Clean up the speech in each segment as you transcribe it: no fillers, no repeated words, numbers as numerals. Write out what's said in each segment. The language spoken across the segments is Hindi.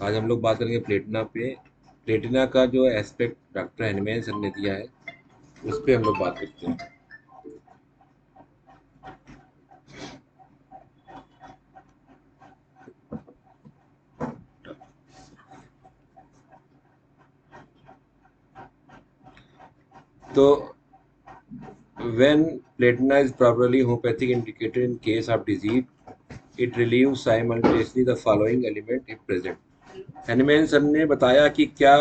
आज हम लोग बात करेंगे प्लेटिना पे। प्लेटिना का जो एस्पेक्ट डॉक्टर हनीमैन सर ने दिया है उस पे हम लोग बात करते हैं। तो when platina is properly homeopathic indicated in case of disease, it relieves simultaneously the following element if present. Hahnemann sir ने बताया कि क्या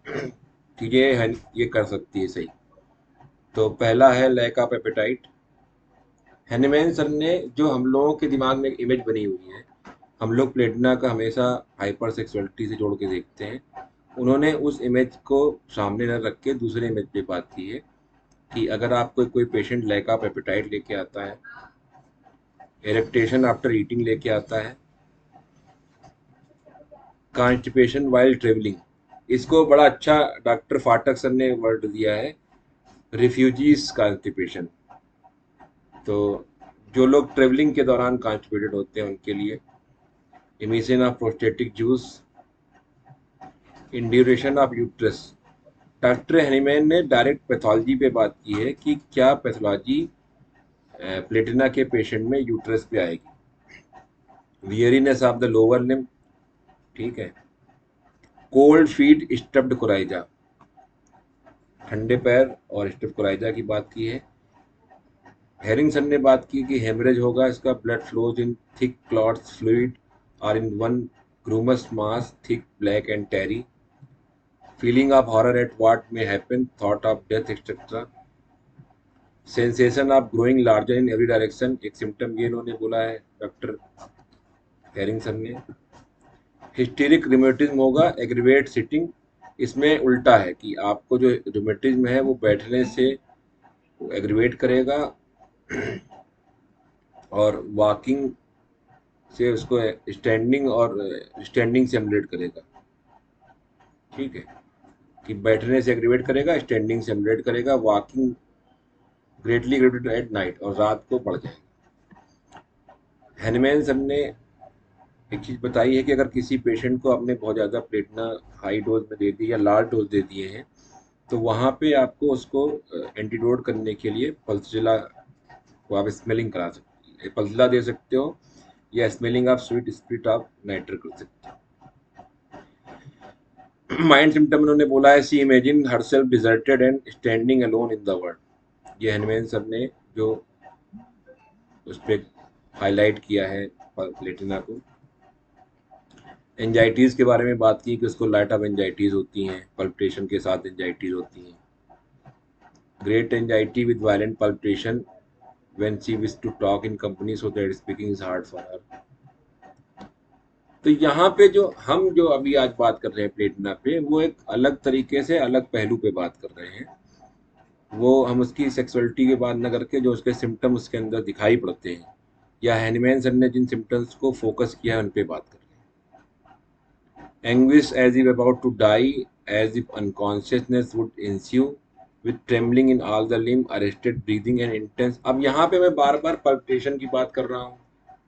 चीजें ये कर सकती है सही। तो पहला है lack of appetite. Hahnemann sir ने जो हम लोगों के दिमाग में एक इमेज बनी हुई है, हम लोग प्लेटिना का हमेशा हाइपर सेक्सुअलिटी से जोड़ के देखते हैं। उन्होंने उस इमेज को सामने न रख के दूसरे इमेज पे बात की है कि अगर आपको कोई पेशेंट लैक ऑफ एपेटाइट लेके आता है, इरेक्टेशन आफ्टर ईटिंग लेके आता है, कॉन्स्टिपेशन वाइल ट्रेवलिंग, इसको बड़ा अच्छा डॉक्टर फाटक सर ने वर्ड दिया है, रिफ्यूजीज कॉन्स्टिपेशन। तो जो लोग ट्रेवलिंग के दौरान कॉन्स्टिपेटेड होते हैं उनके लिए emission of prostatic juice, induration of uterus. Doctor Hahnemann ने डायरेक्ट पैथोलॉजी पे बात की है कि क्या पैथोलॉजी प्लेटिना के पेशेंट में यूट्रस पे आएगी। Weariness of the lower limb, ठीक है। कोल्ड फीट स्टफ्ड कोराइजा, ठंडे पैर और स्टफ्ड कोराइजा की बात की है। हेरिंगसन ने बात की कि हेमरेज होगा, इसका blood flows in thick clots fluid और in one grumous mass thick black and tarry, feeling of horror at what may happen, thought of death etcetera, sensation of growing larger in every direction, एक सिम्टम ये इन्होंने बोला है डॉक्टर हेरिंगसन ने। हिस्टेरिक रिमेटिज्म होगा, एग्रीवेट सिटिंग, इसमें उल्टा है कि आपको जो रिमेटिज्म है वो बैठने से एग्रीवेट करेगा और वॉकिंग से उसको स्टैंडिंग से एमुलेट करेगा, ठीक है। कि बैठने से एग्रीवेट करेगा, स्टैंडिंग से एमुलेट करेगा, walking greatly aggravated at night, और रात को बढ़ जाएगा। हैनीमैन सर ने एक चीज़ बताई है कि अगर किसी पेशेंट को आपने बहुत ज़्यादा प्लेटिना हाई डोज में दे दी या लार्ज डोज दे दिए हैं तो वहाँ पे आपको उसको एंटीडोट करने के लिए पल्सजिला को आप स्मेलिंग करा सकते हैं, पल्सजिला दे सकते हो या smelling of sweet spirit of nitric कर सकते हो। माइंड सिम्टम उन्होंने बोला है, she imagine herself deserted and standing alone in the world. ये हनीमैन सर ने जो उस पर हाईलाइट किया है प्लेटिना को। एंजाइटीज़ के बारे में बात की कि उसको लाइट ऑफ एंजाइटीज़ होती हैं, पल्पिटेशन के साथ एंजाइटीज़ होती हैं। Great anxiety with violent palpitation when she wish to talk in company so that speaking is hard for her. तो यहाँ पे जो अभी आज बात कर रहे हैं प्लेटिना पे, वो एक अलग तरीके से अलग पहलू पे बात कर रहे हैं। वो हम उसकी सेक्सुअलिटी की बात न करके जो उसके सिम्टम उसके अंदर दिखाई पड़ते हैं या हैनीमैन सर ने जिन सिम्टम्स को फोकस किया है उन पे बात कर रहे हैं। Anguish as if about to die, as if unconsciousness would ensue with trembling in all the limb, arrested breathing and intense। अब यहाँ पे मैं बार बार पल्पिटेशन की बात कर रहा हूँ,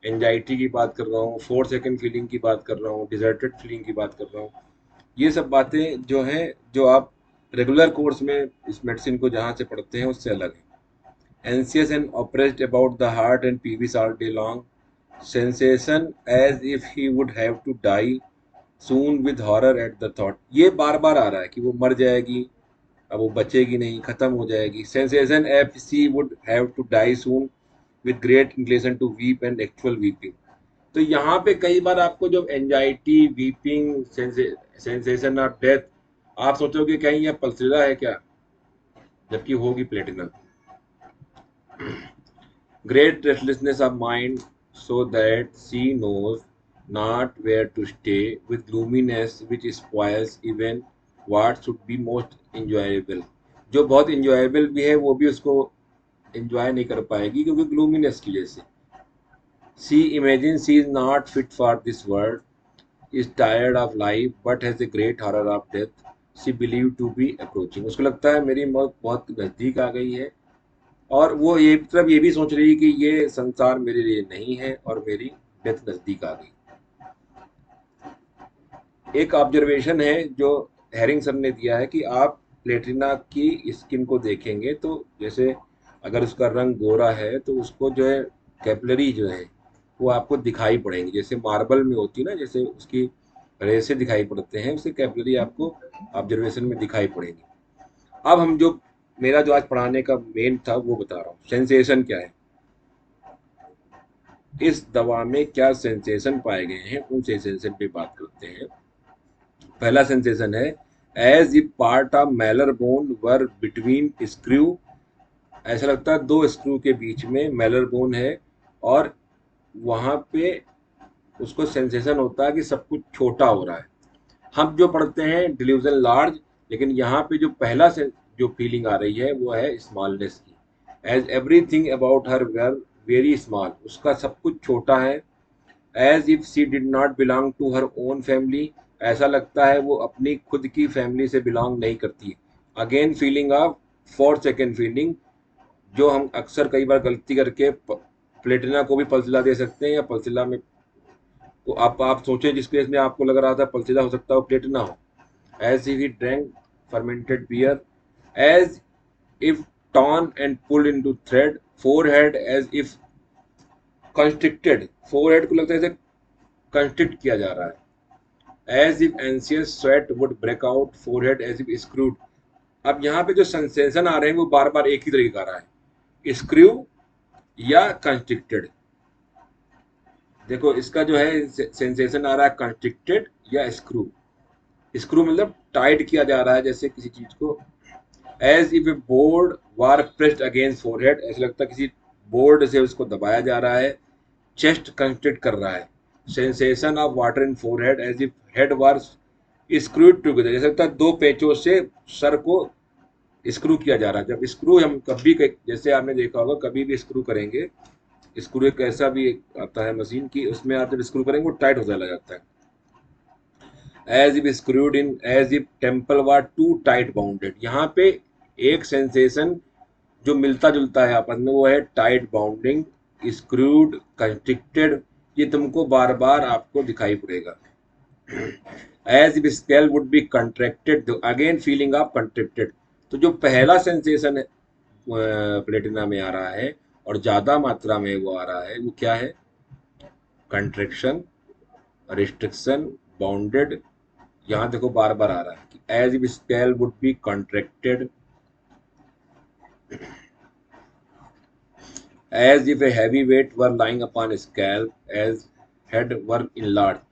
एंजाइटी की बात कर रहा हूँ, 4 सेकंड फीलिंग की बात कर रहा हूँ, डिजर्टेड फीलिंग की बात कर रहा हूँ। ये सब बातें जो हैं जो आप रेगुलर कोर्स में इस मेडिसिन को जहाँ से पढ़ते हैं उससे अलग है। Anxious and oppressed about the heart and peevish all day long, sensation as if he would have to die soon with horror at the thought. ये बार बार आ रहा है कि वो मर जाएगी, अब वो बचेगी नहीं, खत्म हो जाएगी। Sensation if she would have to die soon with great inclination to weep and actual weeping. तो यहाँ पे कई बार आपको जो anxiety, weeping, sensation of death, आप सोचोगे कहीं यह पल्सरेला है क्या, जबकि होगी platinum. Great restlessness of mind so that she knows not where to stay with gloominess which spoils even what should be most enjoyable. जो बहुत इंजॉयबल भी है वो भी उसको एंजॉय नहीं कर पाएगी क्योंकि ग्लूमीनेस की वजह से। She imagine she is not fit for this world, is tired of life but has a great horror of death, she believed to be approaching। उसको लगता है मेरी मौत बहुत नज़दीक आ गई है और वो ये तरफ ये भी सोच रही है कि ये संसार मेरे लिए नहीं है और मेरी डेथ नज़दीक आ गई। एक ऑब्जर्वेशन है जो हेरिंग सर ने दिया है कि आप प्लेटिना की स्किन को देखेंगे तो जैसे अगर उसका रंग गोरा है तो उसको जो है कैपिलरी जो है वो आपको दिखाई पड़ेंगी, जैसे मार्बल में होती है ना, जैसे उसकी रेसे दिखाई पड़ते हैं उसे कैपिलरी आपको ऑब्जर्वेशन में दिखाई पड़ेंगी। अब हम जो मेरा जो आज पढ़ाने का मेन था वो बता रहा हूँ, सेंसेशन क्या है, इस दवा में क्या सेंसेशन पाए गए हैं उन सेंसेशन पे बात करते हैं। पहला सेंसेशन है as if part of malar bone were between screw, ऐसा लगता है दो स्क्रू के बीच में मैलर बोन है और वहां पे उसको सेंसेशन होता है कि सब कुछ छोटा हो रहा है। हम जो पढ़ते हैं डिल्यूजन लार्ज, लेकिन यहाँ पे जो पहला से जो फीलिंग आ रही है वो है स्मॉलनेस की। As everything about her were very small, उसका सब कुछ छोटा है। As if she did not belong to her own family, ऐसा लगता है वो अपनी खुद की फैमिली से बिलोंग नहीं करती। Again feeling of four second feeling, जो हम अक्सर कई बार गलती करके प्लेटिना को भी पल्सिला दे सकते हैं या पल्सिला में, तो आप सोचें जिस केस में आपको लग रहा था पल्सिला हो सकता है वो प्लेटिना हो। As if he drank fermented beer, as if torn and pulled into thread, forehead as if constricted, forehead को लगता है जैसे कंस्ट्रिक्ट किया जा रहा है। As if anxious sweat would break out, forehead as if screwed. अब यहाँ पे जो सेंसेशन आ रहे हैं वो बार बार एक ही तरीके का आ रहा है, स्क्रू या कंस्ट्रिक्टेड। देखो इसका जो है सेंसेशन आ रहा है कंस्ट्रिक्टेड या स्क्रू। स्क्रू मतलब टाइट किया जा रहा है जैसे किसी चीज को। As if a board were pressed against forehead, ऐसा लगता है किसी बोर्ड से उसको दबाया जा रहा है। चेस्ट कंस्ट्रिक्ट कर रहा है। Sensation of water in forehead as if head were screwed together, जैसे लगता है दो पेचों से सर को स्क्रू किया जा रहा है। जब स्क्रू हम कभी जैसे आपने देखा होगा कभी भी स्क्रू करेंगे, स्क्रू एक ऐसा भी एक आता है मशीन की, उसमें आप जब स्क्रू करेंगे वो टाइट हो चला जाता है। As if screwed in, as if temple were too tight bounded, यहाँ पे एक सेंसेशन जो मिलता जुलता है आपस में वो है टाइट बाउंडिंग, स्क्रूड, कंस्ट्रिक्टेड, ये तुमको बार बार आपको दिखाई पड़ेगा। As if scale would be contracted, again feeling of contracted. तो जो पहला सेंसेशन है प्लेटिना में आ रहा है और ज्यादा मात्रा में वो आ रहा है वो क्या है, कंट्रैक्शन, रिस्ट्रिक्शन, बाउंडेड। यहाँ देखो बार बार आ रहा है कि as if scale would be contracted, as if a heavy weight were lying upon a scalp, as head were enlarged.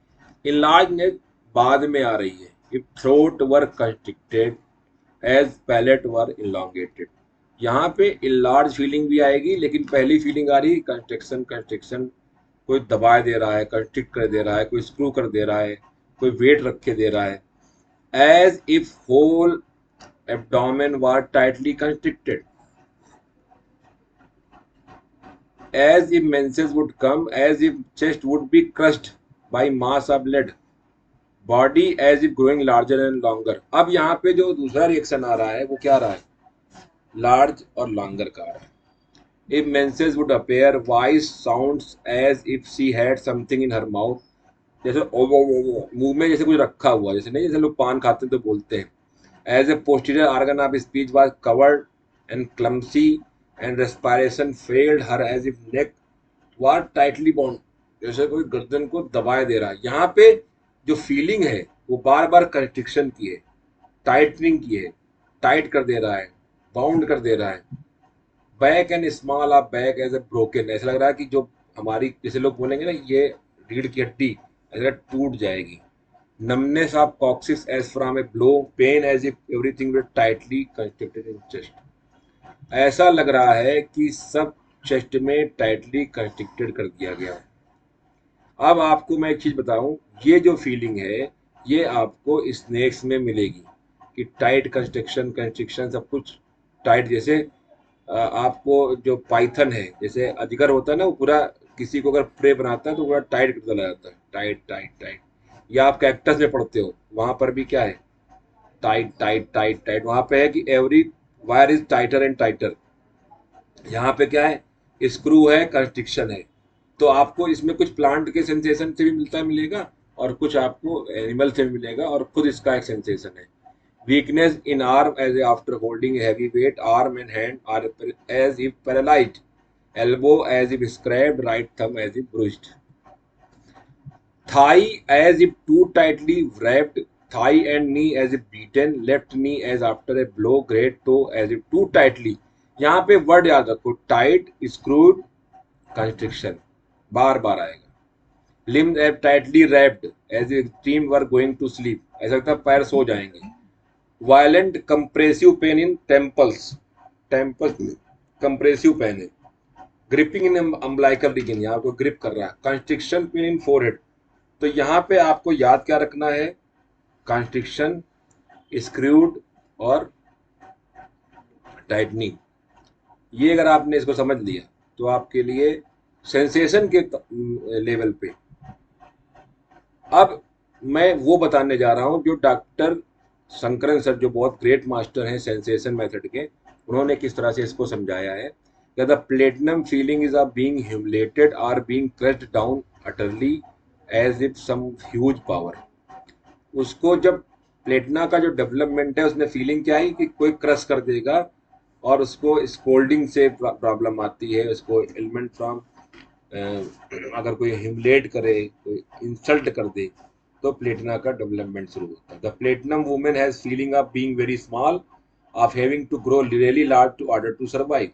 Enlargedness बाद में आ रही है। If throat were constricted, as palate were elongated. यहाँ पे enlarged फीलिंग भी आएगी, लेकिन पहली फीलिंग आ रही है कंस्ट्रिक्शन, कंस्ट्रिक्शन, कोई दबाए दे रहा है, कंस्ट्रिक्ट कर दे रहा है, कोई स्क्रू कर दे रहा है, कोई वेट रख के दे रहा है। As if whole abdomen were tightly constricted, as if menses would come, as if chest would be crushed by mass of lead, body as if growing larger and longer। अब यहाँ पे जो दूसरा रिएक्शन आ रहा है वो क्या आ रहा है, लार्ज और लॉन्गर का आ रहा है। If menses would appear, voice sounds as if she had something in her mouth, जैसे ओ वो मुंह में जैसे कुछ रखा हुआ, जैसे नहीं जैसे लोग पान खाते हैं तो बोलते हैं। As a posterior organ of speech was covered and clumsy, and respiration failed her as if neck was tightly bound, जैसे कोई गर्दन को दबाए दे रहा है। यहाँ पे जो फीलिंग है वो बार बार कंस्ट्रिक्शन की है, टाइटनिंग की है, टाइट कर दे रहा है, बाउंड कर दे रहा है। Back and small of back as a broken, ऐसा लग रहा है कि जो हमारी जैसे लोग बोलेंगे ना ये रीढ़ की हड्डी ऐसा टूट जाएगी। numbness of coccyx as from a blow, pain as if everything were tightly constricted in chest, ऐसा लग रहा है कि सब चेस्ट में टाइटली कंस्ट्रिक्टेड कर दिया गया। अब आपको मैं एक चीज बताऊं, ये जो फीलिंग है ये आपको स्नेक्स में मिलेगी कि टाइट कंस्ट्रिक्शन, कंस्ट्रिक्शन सब कुछ टाइट, जैसे आपको जो पाइथन है जैसे अजगर होता है ना वो पूरा किसी को अगर प्रे बनाता है तो पूरा टाइट करता चला जाता है, टाइट टाइट टाइट। या आप कैक्टस में पढ़ते हो वहां पर भी क्या है, टाइट टाइट टाइट टाइट, वहां पे है कि every wire is tighter and tighter. यहाँ पे क्या है, स्क्रू है, कंस्ट्रिक्शन है। तो आपको इसमें कुछ प्लांट के सेंसेशन से भी मिलता मिलेगा और कुछ आपको एनिमल से मिलेगा, और खुद इसका एक सेंसेशन है। Weakness in arm as after holding heavy weight, arm and hand are as if paralysed, elbow as if scraped, right thumb as if bruised, thigh as if too tightly wrapped, thigh and knee as if beaten, left knee as after a blow, great toe as if too tightly। यहाँ पे वर्ड याद रखो, टाइट, स्क्रूड, कंस्ट्रिक्शन, बार बार आएगा। Limbs as tightly wrapped as if team were going to sleep, ऐसा लगता है पैर सो जाएंगे। Violent compressive pain in temples, temples compressive pain है। ग्रिपिंग इन अम्बलाइकल रीजन, यहाँ को ग्रिप कर रहा है। कंस्ट्रिक्शन पेन इन फोरहेड, तो यहाँ पे आपको याद क्या रखना है, कंस्ट्रिक्शन, स्क्रूड और टाइटनिंग। ये अगर आपने इसको समझ लिया तो आपके लिए सेंसेशन के लेवल पे। अब मैं वो बताने जा रहा हूँ जो डॉक्टर शंकरन सर, जो बहुत ग्रेट मास्टर हैं सेंसेशन मेथड के, उन्होंने किस तरह से इसको समझाया है। The platinum feeling is of being humiliated और being crushed down utterly as if some huge power. उसको जब प्लेटिना का जो डेवलपमेंट है उसमें फीलिंग क्या है कि कोई क्रश कर देगा, और उसको स्कोल्डिंग से प्रॉब्लम आती है, उसको एलिमेंट फ्रॉम अगर कोई ह्यूमिलेट करे, कोई इंसल्ट कर दे, तो प्लेटिना का डेवलपमेंट शुरू होता है। The platinum women has feeling of being very small, of having to grow really large to order to survive.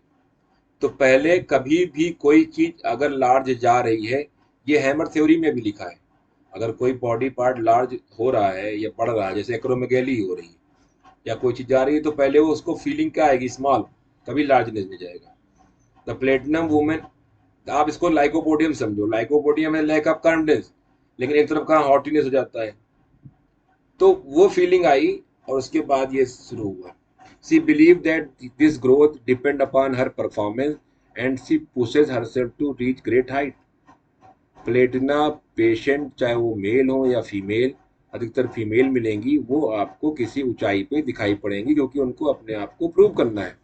तो पहले कभी भी कोई चीज अगर लार्ज जा रही है, ये हैमर थ्योरी में भी लिखा है, अगर कोई बॉडी पार्ट लार्ज हो रहा है या बढ़ रहा है, जैसे एक्रोमेगैली हो रही है या कोई चीज जा रही है, तो पहले वो उसको फीलिंग क्या आएगी, स्मॉल, कभी लार्जनेस में जाएगा। द प्लेटिनम वुमेन, आप इसको लाइकोपोडियम समझो, लाइकोपोडियम है लैक ऑफ कॉन्फिडेंस, लेकिन एक तरफ कहाँ हॉटीनेस हो जाता है, तो वो फीलिंग आई और उसके बाद ये शुरू हुआ। She believe that this growth depend upon her performance and she pushes herself to reach great height. Platina patient, चाहे वो मेल हो या फीमेल, अधिकतर फीमेल मिलेंगी, वो आपको किसी ऊंचाई पे दिखाई पड़ेंगी क्योंकि उनको अपने आप को प्रूव करना है।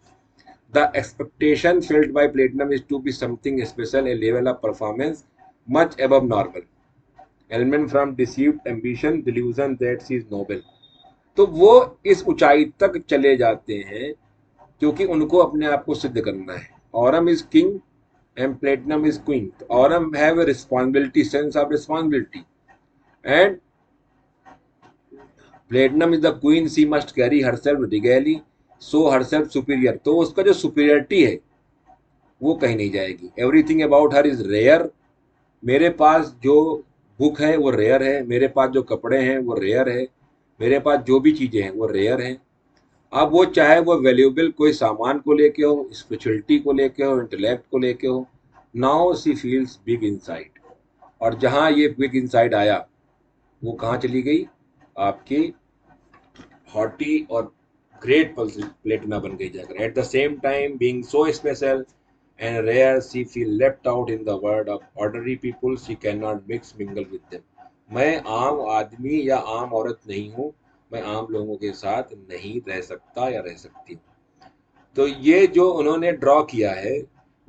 The expectation felt by Platinum is to be something special, a level of performance much above normal. Element from deceived ambition, delusion that she is noble. तो वो इस ऊंचाई तक चले जाते हैं क्योंकि उनको अपने आप को सिद्ध करना है। Aurum is king and Platinum is queen. Aurum have a responsibility, sense of responsibility, and Platinum is the queen. She must carry herself regally, show herself superior. तो उसका जो superiority है वो कहीं नहीं जाएगी। Everything about her is rare, मेरे पास जो बुक है वो रेयर है, मेरे पास जो कपड़े हैं वो रेयर है, मेरे पास जो भी चीज़ें हैं वो रेयर हैं। अब वो चाहे वो वैल्यूएबल कोई सामान को लेके हो, स्पिरिचुअलिटी को लेके हो, इंटेलेक्ट को लेके हो, now she feels big inside. और जहाँ ये बिग इनसाइड आया वो कहाँ चली गई, आपकी हॉटी और ग्रेट प्लेटिना बन गई जाकर। At the same time being so special and rare, she feel left out in the world of ordinary people. She cannot mix mingle with them. मैं आम आदमी या आम औरत नहीं हूँ, मैं आम लोगों के साथ नहीं रह सकता या रह सकती हूँ। तो ये जो उन्होंने ड्रॉ किया है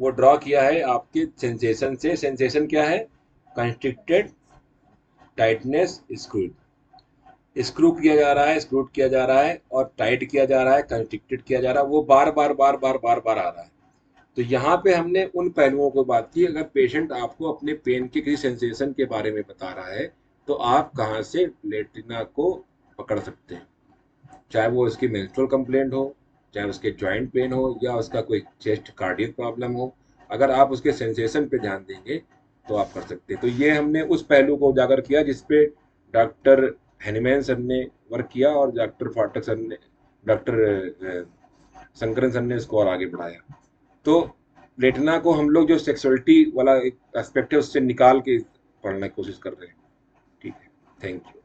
वो ड्रॉ किया है आपके सेंसेशन से। सेंसेशन क्या है, कंस्ट्रिक्टेड, टाइटनेस, स्क्रू किया जा रहा है, स्क्रूड किया जा रहा है, और टाइट किया जा रहा है, कंस्ट्रिक्टेड किया जा रहा है, वो बार बार बार बार बार बार आ रहा है। तो यहाँ पे हमने उन पहलुओं को बात की। अगर पेशेंट आपको अपने पेन के किसी सेंसेशन के बारे में बता रहा है तो आप कहाँ से प्लेटिना को पकड़ सकते हैं, चाहे वो उसकी मेंस्ट्रुअल कंप्लेंट हो, चाहे उसके जॉइंट पेन हो, या उसका कोई चेस्ट कार्डियक प्रॉब्लम हो। अगर आप उसके सेंसेशन पे ध्यान देंगे तो आप कर सकते हैं। तो ये हमने उस पहलू को उजागर किया जिसपे डॉक्टर हैनीमैन सर ने वर्क किया और डॉक्टर फाटक सर ने, डॉक्टर शंकरन सर ने इसको और आगे बढ़ाया। तो प्लेटिना को हम लोग जो सेक्सुअलिटी वाला एक एस्पेक्ट है उससे निकाल के पढ़ने की कोशिश कर रहे हैं। ठीक है, थैंक यू।